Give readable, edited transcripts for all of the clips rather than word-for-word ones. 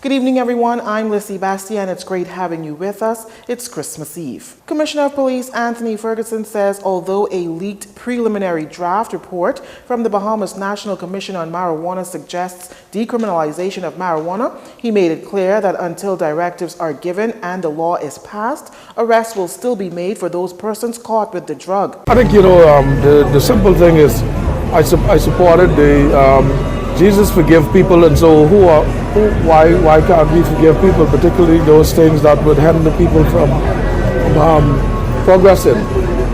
Good evening, everyone. I'm Lissy Bastia, and it's great having you with us. It's Christmas Eve. Commissioner of Police Anthony Ferguson says although a leaked preliminary draft report from the Bahamas National Commission on Marijuana suggests decriminalization of marijuana, he made it clear that until directives are given and the law is passed, arrests will still be made for those persons caught with the drug. I think, the simple thing is I supported the Jesus forgive people, and so why can't we forgive people, particularly those things that would hinder people from progressing?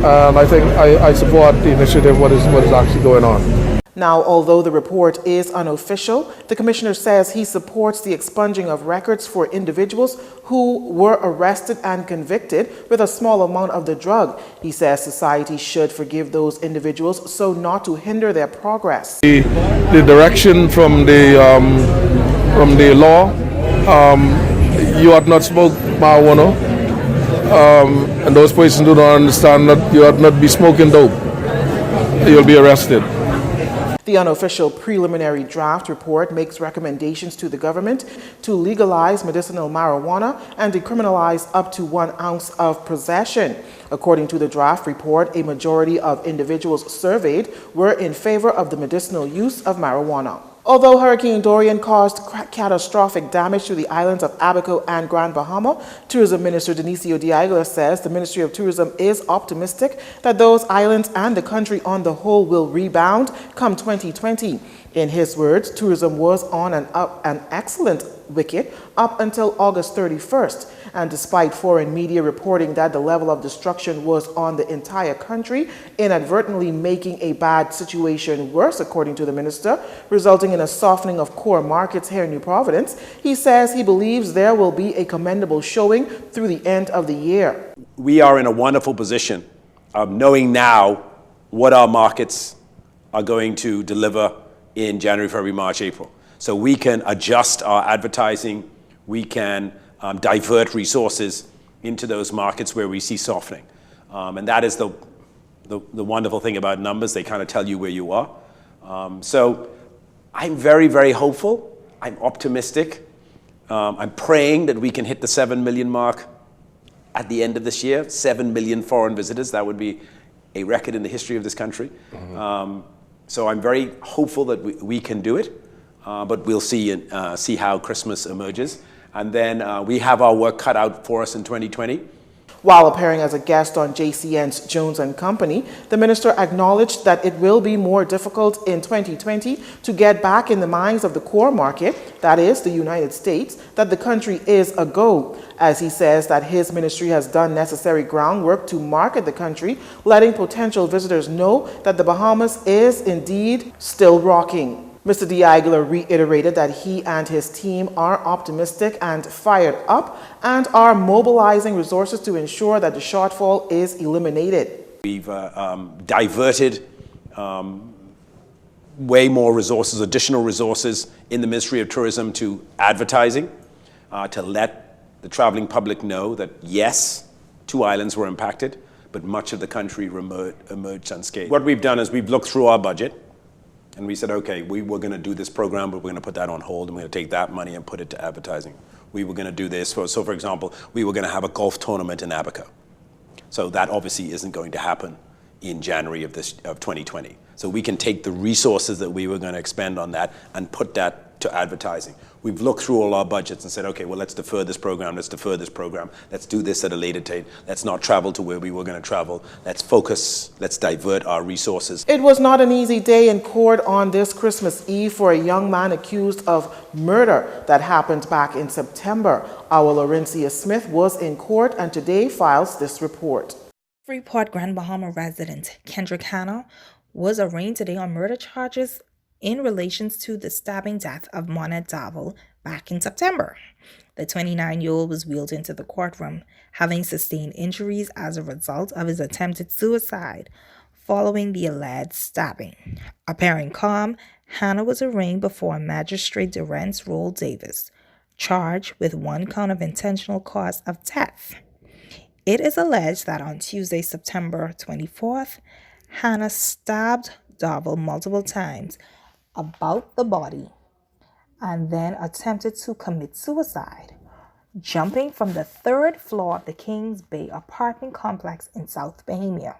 I think I support the initiative, what is actually going on. Now, although the report is unofficial, the commissioner says he supports the expunging of records for individuals who were arrested and convicted with a small amount of the drug. He says society should forgive those individuals so not to hinder their progress. The direction from the law, you ought not smoke marijuana, and those persons do not understand that you ought not be smoking dope. You'll be arrested. The unofficial preliminary draft report makes recommendations to the government to legalize medicinal marijuana and decriminalize up to 1 ounce of possession. According to the draft report, a majority of individuals surveyed were in favor of the medicinal use of marijuana. Although Hurricane Dorian caused catastrophic damage to the islands of Abaco and Grand Bahama, Tourism Minister Dionisio Diagler says the Ministry of Tourism is optimistic that those islands and the country on the whole will rebound come 2020. In his words, tourism was on an excellent wicket up until August 31st. And despite foreign media reporting that the level of destruction was on the entire country, inadvertently making a bad situation worse, according to the minister, resulting in a softening of core markets here in New Providence, he says he believes there will be a commendable showing through the end of the year. We are in a wonderful position of knowing now what our markets are going to deliver in January, February, March, April. So we can adjust our advertising, we can divert resources into those markets where we see softening. And that is the wonderful thing about numbers. They kind of tell you where you are. So I'm very, very hopeful. I'm optimistic. I'm praying that we can hit the 7 million mark at the end of this year. 7 million foreign visitors. That would be a record in the history of this country. So I'm very hopeful that we can do it. But we'll see how Christmas emerges. And then we have our work cut out for us in 2020. While appearing as a guest on JCN's Jones & Company, the minister acknowledged that it will be more difficult in 2020 to get back in the minds of the core market, that is, the United States, that the country is a go, as he says that his ministry has done necessary groundwork to market the country, letting potential visitors know that the Bahamas is indeed still rocking. Mr. Diagler reiterated that he and his team are optimistic and fired up and are mobilizing resources to ensure that the shortfall is eliminated. We've diverted way more resources, additional resources in the Ministry of Tourism to advertising, to let the traveling public know that yes, 2 islands were impacted, but much of the country emerged unscathed. What we've done is we've looked through our budget, and we said, okay, we were going to do this program, but we're going to put that on hold, and we're going to take that money and put it to advertising. We were going to do this. So for example, we were going to have a golf tournament in Abaco. So that obviously isn't going to happen in January of 2020. So we can take the resources that we were going to expend on that and put that to advertising. We've looked through all our budgets and said, okay, well, let's defer this program, let's defer this program, let's do this at a later date, let's not travel to where we were going to travel, let's focus, let's divert our resources. It was not an easy day in court on this Christmas Eve for a young man accused of murder that happened back in September. Our Laurencia Smith was in court and today files this report. Freeport Grand Bahama resident Kendrick Hanna was arraigned today on murder charges in relation to the stabbing death of Monet Davil back in September. The 29-year-old was wheeled into the courtroom, having sustained injuries as a result of his attempted suicide following the alleged stabbing. Appearing calm, Hanna was arraigned before Magistrate Durance Roll Davis, charged with 1 count of intentional cause of death. It is alleged that on Tuesday, September 24th, Hanna stabbed Davil multiple times about the body and then attempted to commit suicide, jumping from the 3rd floor of the Kings Bay apartment complex in South Bohemia.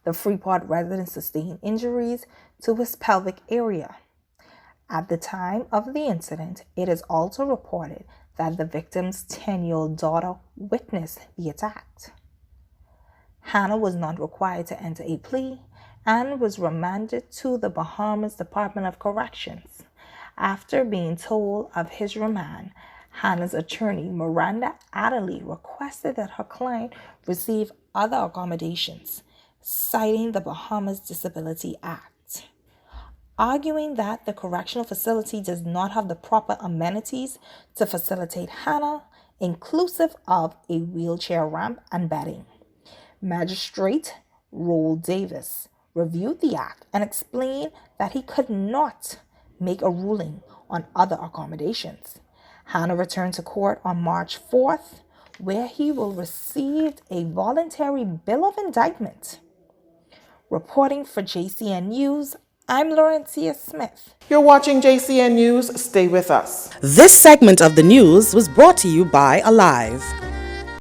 The Freeport resident sustained injuries to his pelvic area. At the time of the incident, it is also reported that the victim's 10-year-old daughter witnessed the attack. Hannah was not required to enter a plea and was remanded to the Bahamas Department of Corrections. After being told of his remand, Hannah's attorney, Miranda Adderley, requested that her client receive other accommodations, citing the Bahamas Disability Act, arguing that the correctional facility does not have the proper amenities to facilitate Hannah, inclusive of a wheelchair ramp and bedding. Magistrate Roel Davis reviewed the act and explained that he could not make a ruling on other accommodations. Hannah returned to court on March 4th, where he will receive a voluntary bill of indictment. Reporting for JCN News, I'm Laurentia Smith. You're watching JCN News. Stay with us. This segment of the news was brought to you by Alive.